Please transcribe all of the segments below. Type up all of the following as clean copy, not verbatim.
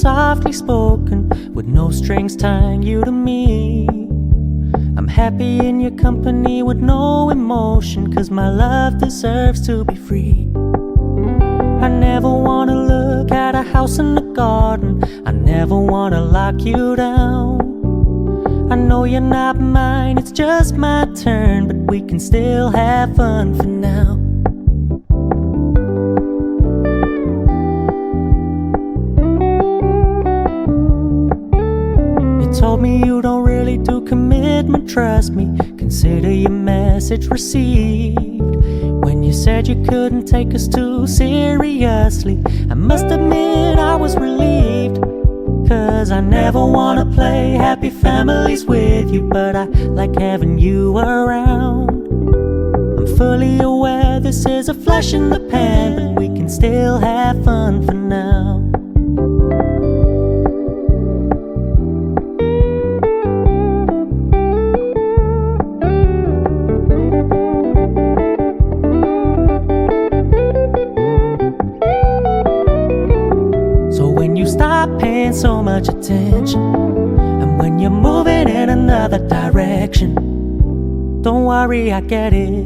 softly spoken, with no strings tying you to me. I'm happy in your company with no emotion, 'cause my love deserves to be free. I never wanna look at a house in the garden, I never wanna lock you down. I know you're not mine, it's just my turn, but we can still have fun for now. You told me you don't really do commitment, trust me, consider your message received. When you said you couldn't take us too seriously, I must admit I was relieved. 'Cause I never wanna play happy families with you, but I like having you around. I'm fully aware this is a flash in the pan, but we can still have fun for now. Stop paying so much attention, and when you're moving in another direction, don't worry, I get it.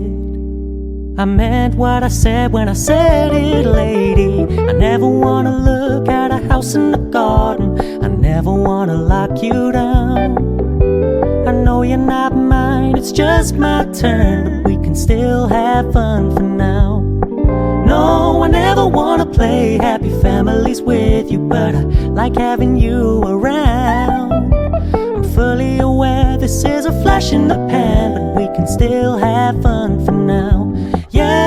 I meant what I said when I said it, lady. I never wanna look at a house in the garden, I never wanna lock you down. I know you're not mine, it's just my turn, but we can still have fun for now. No, I never wanna play happy families with you, but I like having you around. I'm fully aware this is a flash in the pan, but we can still have fun for now. Yeah.